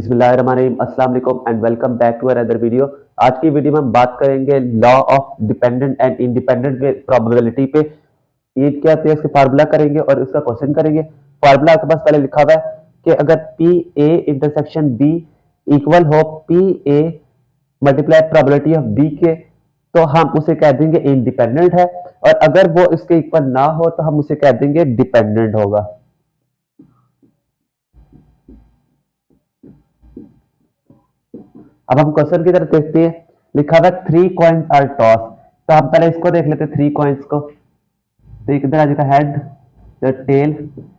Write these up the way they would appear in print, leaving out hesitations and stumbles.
बिस्मिल्लाहिर्रहमानिर्रहीम, अस्सलाम वालेकुम and welcome back to another video. आज की वीडियो में हम बात करेंगे law of dependent and independent probability पे। ये क्या होती है, इसके फार्मूला करेंगे और इसका क्वेश्चन करेंगे। फार्मूला आपके पास पहले लिखा हुआ है कि अगर P A intersection B equal हो P A multiply probability of B के, तो हम उसे कह देंगे इंडिपेंडेंट है, और अगर वो इसके इक्वल ना हो तो हम उसे कह देंगे डिपेंडेंट होगा। अब हम क्वेश्चन की तरफ देखते हैं। लिखा हुआ 3 कॉइन्स आर टॉस। तो हम पहले इसको देख लेते हैं 3 कॉइन्स को। तो एक इधर आ जाएगा head, tail,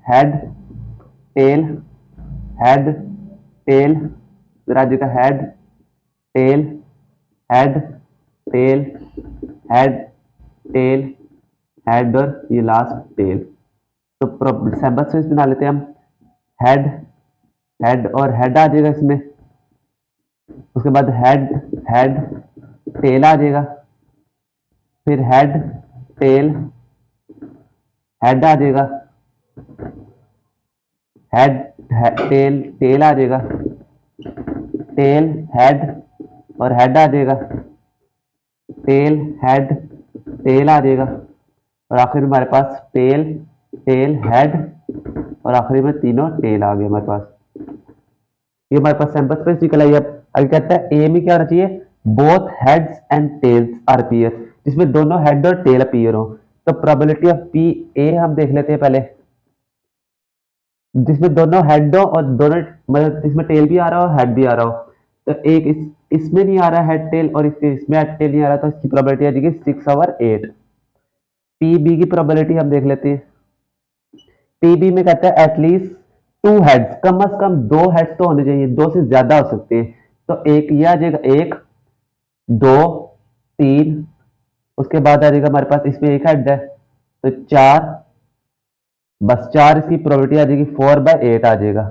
head, tail, head, tail. इधर आ जाएगा head, tail, head, tail, head, tail, head और ये लास्ट टेल। तो सैंपल स्पेस बना लेते हैं हम। हेड, हेड और हेड आ जाएगा इसमें। उसके बाद हेड, हेड, टेल आ जाएगा। फिर हेड, टेल, हेड आ जाएगा। हेड, टेल, टेल आ जाएगा। टेल, हेड और हेड आ जाएगा। टेल, हेड, टेल आ जाएगा। और आखिर में हमारे पास टेल, टेल, हेड और आखिरी में तीनों टेल आ गए हमारे पास। ये हमारे पास सैंपल स्पेस निकल आई। अब आगे कहता है ए में क्या होना चाहिए, both heads and tails are appear, जिसमें दोनों हेड और टेल अपीयर हो। तो प्रोबेबिलिटी ऑफ पी ए हम देख लेते हैं पहले, जिसमें दोनों हेड हो और दोनों मतलब इसमें टेल भी आ रहा हो हेड भी आ रहा हो। तो एक इसमें नहीं आ रहा हेड टेल और इसमें हेड टेल नहीं आ रहा, तो इसकी प्रोबेबिलिटी आ जाएगी 6/8। पी बी की प्रोबेबिलिटी हम देख लेते हैं। पी बी में कहता है एटलीस्ट 2 हेड्स, कम से कम 2 हेड्स तो होने चाहिए, 2 से ज्यादा हो सकते हैं। तो एक ये आ जाएगा, 1 2 3। उसके बाद आ जाएगा हमारे पास इसमें एक हेड है तो 4, बस 4 इसकी प्रोबेबिलिटी आ जाएगी, 4/8 आ जाएगा।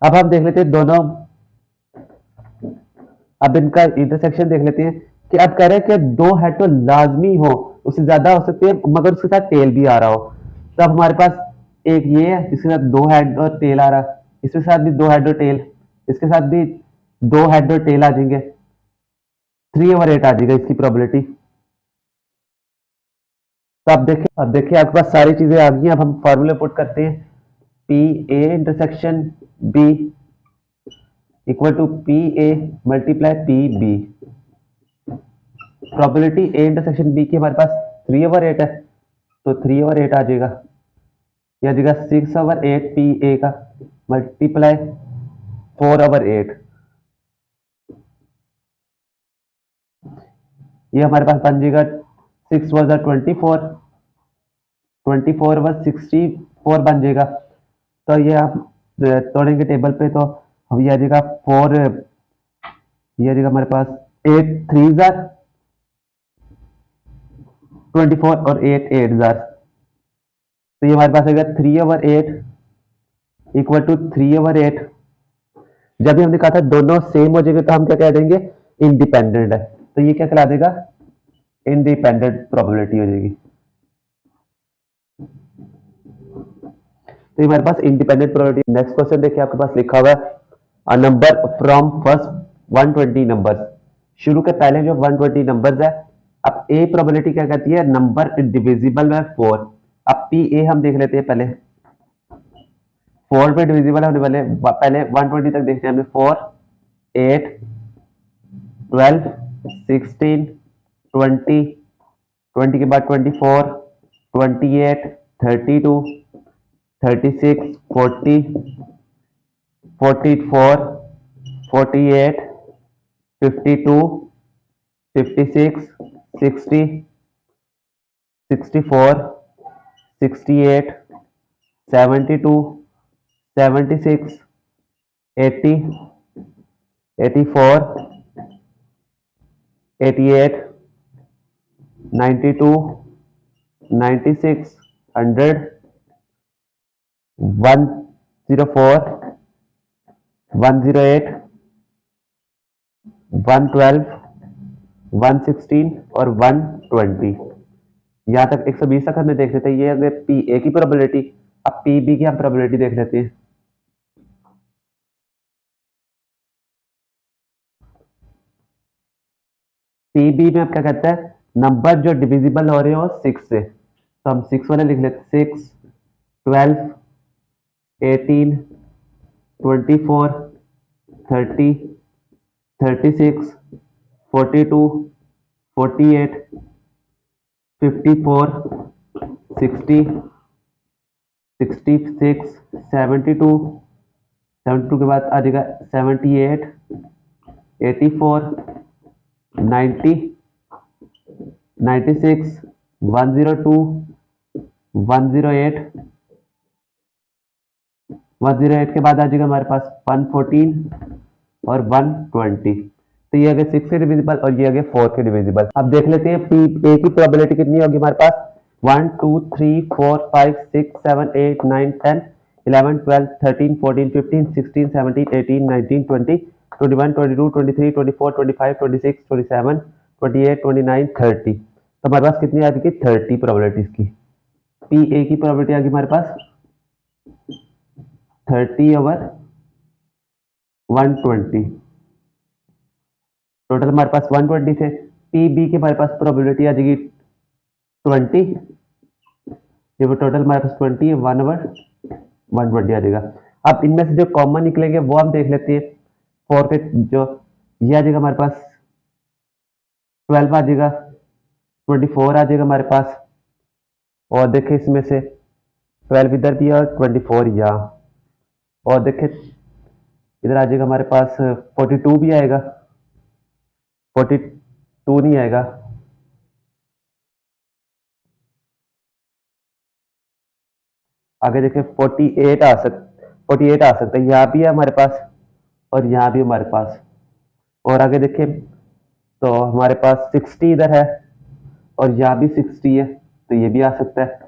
अब हम देख लेते हैं दोनों, अब इनका इंटरसेक्शन देख लेते हैं कि अब कह रहे हैं कि 2 हेड तो लाजमी हो, उससे ज्यादा हो सकते हैं मगर उसके साथ टेल भी आ रहा हो। तो अब हमारे पास एक ये है जिसके साथ 2 हेड और टेल आ रहा है, इसके साथ भी 2 हेड और टेल, इसके साथ भी 2 हेड और टेल आ जाएंगे, 3/8 आ जाएगा इसकी प्रोबेबिलिटी। तो अब देखिए आपके पास सारी चीजें आ गई। अब हम फॉर्मूले पुट करते हैं। P A intersection B equal to P A multiply P B. Probability A intersection B की हमारे पास 3/8 है, तो 3/8 आ जाएगा। यह आ जाएगा 6/8 पी ए का मल्टीप्लाई 4/8। ये हमारे पास बन जाएगा 6 was 24, 24 was 64 बन जाएगा। तो ये आप तोड़ेंगे टेबल पे तो अब ये आ जाएगा 4, ये आ जाएगा हमारे पास 8 3 जार 24 और 8 8 जार। तो ये हमारे पास आएगा 3/8 इक्वल टू 3/8। जब भी हमने कहा था दोनों सेम हो जाएंगे तो हम क्या कह देंगे, इंडिपेंडेंट है। तो ये क्या कहला देगा, इंडिपेंडेंट प्रोबेबिलिटी हो जाएगी। तो ये हमारे पास इंडिपेंडेंट प्रोबेबिलिटी। नेक्स्ट क्वेश्चन देखिए, आपके पास लिखा हुआ है a number from first 120 numbers. शुरू के पहले जो 120 नंबर्स है। अब ए प्रोबेबिलिटी क्या कहती है, नंबर डिविजिबल बाय 4। अब पी ए हम देख लेते हैं पहले। 4 पे डिविजिबल होने वाले पहले 120 तक देखते हैं हमें। 4 8 12 16 20 20 के बाद 24 28 32 36 40 44 48 52 56 60 64 68 72 76 80 84 88 92 96 100 104 108 112 116 और 120। यहाँ तक 120 तक हमें देख लेते हैं। ये अगर पी ए की प्रोबेबिलिटी। अब पी बी की हम प्रोबेबिलिटी देख लेते हैं। PB में आप क्या कहते हैं, नंबर जो डिविजिबल हो रहे हो 6 से, तो हम 6 वाले लिख लेते, 6, 12, 18, 24, 30, 36, 42, 48, 54, 60, 66, 72, 72 के बाद आ जाएगा 78, 84, 90, 96, 102, 108, 108 के बाद आ जाएगा हमारे पास 114 और 120। तो ये आ गया 6 के डिविजिबल और ये आ गया 4 के डिविजिबल। अब देख लेते हैं पी ए की प्रोबेबिलिटी कितनी होगी हमारे पास, 1 2 3 4 5 6 7 8 9 10 11 12 13 14 15 16 17 18 19 20 21 22 23 24 25 26 27 28 29 30। तो हमारे पास कितनी आ गई, 30 प्रोबेबिलिटीज की। पी ए की प्रोबेबिलिटी आ गई हमारे पास 30 ओवर 120, टोटल हमारे पास 120 थे। पी बी की हमारे पास प्रोबेबिलिटी आ जाएगी 20, ये वो टोटल हमारे पास 20 है, 1 ओवर 120 आ जाएगा। अब इनमें से जो कॉमन निकलेंगे वो हम देख लेते हैं। 4 के जो ये आ जाएगा हमारे पास 12 आ जाएगा, 24 आ जाएगा हमारे पास, और देखें इसमें से 12 इधर भी है और 24 यहाँ, और देखें इधर आ जाएगा हमारे पास 42 भी आएगा, 42 नहीं आएगा, आगे देखें 48 आ सकता है, यहाँ भी है हमारे पास और यहाँ भी हमारे पास, और आगे देखें तो हमारे पास 60 इधर है और यहाँ भी 60 है, तो ये भी आ सकता है।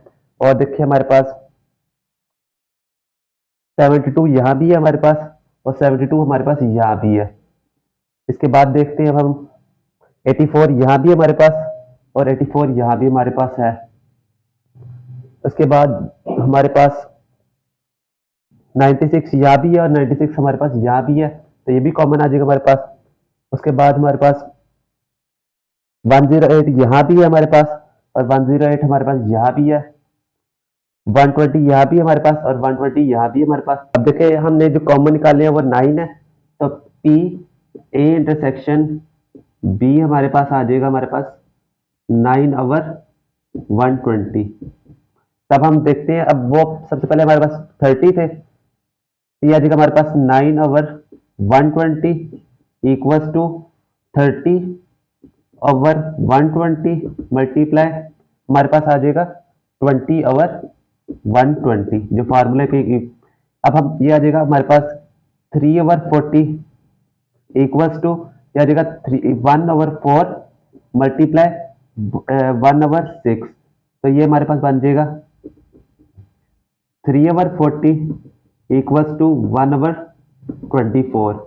और देखिए हमारे पास 72 यहाँ भी है हमारे पास और 72 हमारे पास यहाँ भी है। इसके बाद देखते हैं अब हम 84 यहाँ भी हमारे पास और 84 यहाँ भी हमारे पास है। उसके बाद हमारे पास 96 यहाँ भी है और 96 हमारे पास यहाँ भी है, तो ये भी कॉमन आ जाएगा हमारे पास। उसके बाद हमारे पास 108 यहाँ भी है हमारे पास और 108 हमारे पास यहाँ भी है, 120 यहाँ भी हमारे पास और 120 यहाँ भी हमारे पास। अब देखें हमने जो कॉमन निकाले हैं वो 9 है, तो P A इंटरसेक्शन B हमारे पास आ जाएगा हमारे पास 9 ओवर 120। तब हम देखते हैं, अब वो सबसे पहले हमारे पास 30 थे, तो ये आ जाएगा हमारे पास 9 over 120 equals to 30 over 120 multiply हमारे पास आ जाएगा 20 ओवर 120 जो फार्मूला के। अब हम ये आ जाएगा हमारे पास 3 ओवर 40 इक्वल्स टू ये आ जाएगा 1 ओवर 4 मल्टीप्लाई 1 ओवर 6, तो ये हमारे पास बन जाएगा 3 ओवर 40 इक्वल्स टू 1 ओवर 24।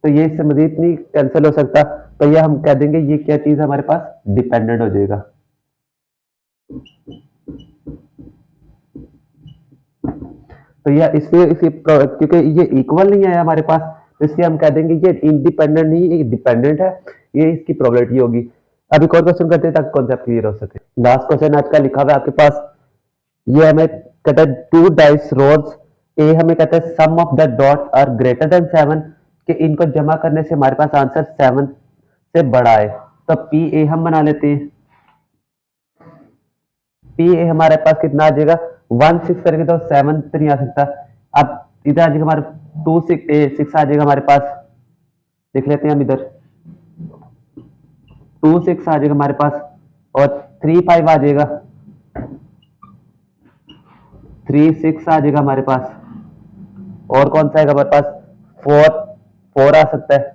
तो ये इससे मजीद नहीं कैंसिल हो सकता, तो ये हम कह देंगे ये क्या चीज हमारे पास डिपेंडेंट हो जाएगा। तो यह इसलिए क्योंकि ये इक्वल नहीं है हमारे पास, तो इसलिए हम कह देंगे ये इंडिपेंडेंट नहीं, ये डिपेंडेंट है, ये इसकी प्रोबेबिलिटी होगी। अब एक और क्वेश्चन करते हैं ताकि कॉन्सेप्ट क्लियर हो सके। लास्ट क्वेश्चन आज का लिखा हुआ है आपके पास, ये हमें कहता है 2 डाइस रोल्स ए, हमें कहता है sum of the dots are greater than 7, कि इनको जमा करने से हमारे पास आंसर 7 से बड़ा है। तो पी ए हम बना लेते हैं, पी ए हमारे पास कितना आ जाएगा, 1 6 करेंगे तो 7 तो नहीं आ सकता। अब इधर आ जाएगा हमारे 2 6 आ जाएगा हमारे पास, देख लेते हैं हम इधर 2 6 आ जाएगा हमारे पास, और 3 5 आ जाएगा, 3 6 आ जाएगा हमारे पास, और कौन सा आएगा हमारे पास 4 आ सकता है,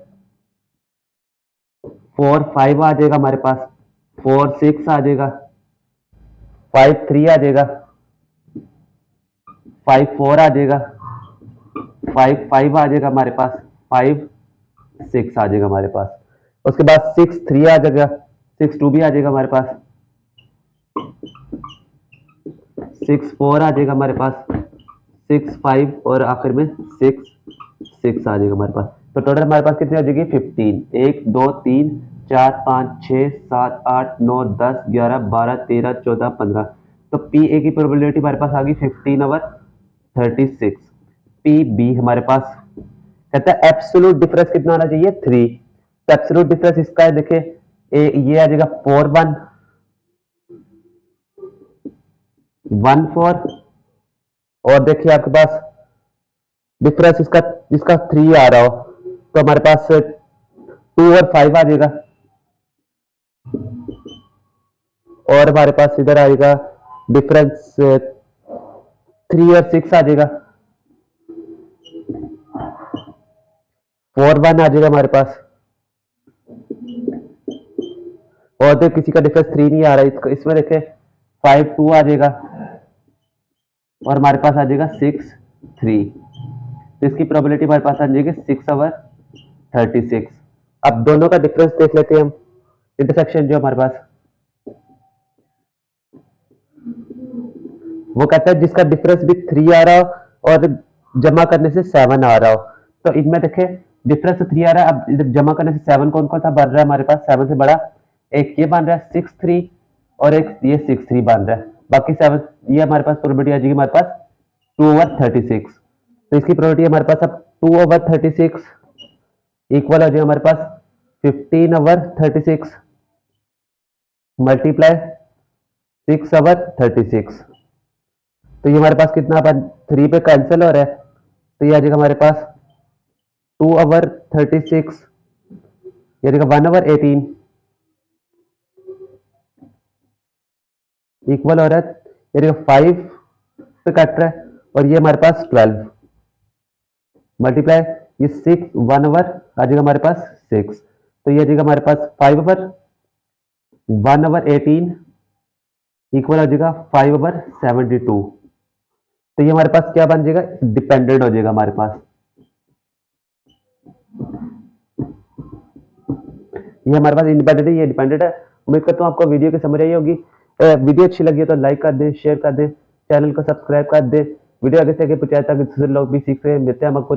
4 5 आ जाएगा हमारे पास, 4 6 आ जाएगा, 5 3 आ जाएगा, 5 4 आ जाएगा, 5 5 आ जाएगा हमारे पास, 5 6 आ जाएगा हमारे पास। उसके बाद 6 3 आ जाएगा, 6 2 भी आ जाएगा हमारे पास, 6 4 आ जाएगा हमारे पास, 6 5 और आखिर में 6 6 आ जाएगा हमारे पास। तो टोटल हमारे पास कितनी हो जाएगी 15, 1 2 3 4 5 6 7 8 9 10 11 12 13 14 15। तो पी ए की प्रोबेबिलिटी हमारे पास आ गई 15/36। पी बी हमारे पास कहता है एब्सोल्यूट डिफरेंस कितना आना चाहिए 3। तो एब्सोल्यूट डिफरेंस इसका है, देखिए ये आ जाएगा 4 1 1 4। और देखिए आपके पास डिफरेंस इसका 3 आ रहा हो तो हमारे पास 2 और 5 आ जाएगा। और हमारे पास इधर आएगा डिफरेंस 3 और 6 आ जाएगा। 4 1 आ जाएगा हमारे पास। और तो किसी का डिफरेंस 3 नहीं आ रहा है, इसमें देखें 5 2 आ जाएगा और हमारे पास आ जाएगा 6 3। तो इसकी प्रोबेबिलिटी हमारे पास आ जाएगी 6/36। अब दोनों का डिफरेंस देख लेते हैं हम। इंटरसेक्शन जो हमारे पास वो कहता है जिसका डिफरेंस भी 3 आ रहा हो और जमा करने से 7 आ रहा हो। तो इनमें देखें डिफरेंस 3 आ रहा है, अब इधर जमा करने से 7 कौन कौन सा बन रहा है हमारे पास 7 से बड़ा, एक ये बन रहा है 6 3 और एक ये 6 3 बन रहा है। बाकी 7 ये हमारे पास प्रोबेबिलिटी आ जाएगी हमारे पास 2/36। तो इसकी प्रोबेबिलिटी हमारे पास अब 2/36 इक्वल आ जाएगा हमारे पास 15/36 मल्टीप्लाई 6/36। तो ये हमारे पास कितना 3 पे कैंसिल हो रहा है, तो ये आ जाएगा हमारे पास 2/36 ये जाएगा 1/18 इक्वल हो रहा है, ये जाएगा 5 पे कट रहा है और ये हमारे पास 12 मल्टीप्लाई ये 6 1/, आ जाएगा हमारे पास 6। तो ये आ जाएगा हमारे पास 5/1/18 इक्वल आ जाएगा 5/72। तो ये हमारे पास क्या बन जाएगा, डिपेंडेंट हो जाएगा हमारे पास। ये हमारे पास इंडिपेंडेंट है, ये डिपेंडेंट है। उम्मीद करता हूँ आपको वीडियो की समझ आई होगी। वीडियो अच्छी लगी है तो लाइक कर दें, शेयर कर दें, चैनल को सब्सक्राइब कर दें, वीडियो आगे से आगे पहुंचाए ताकि दूसरे लोग भी सीख सकें। मिलते हैं हम आपको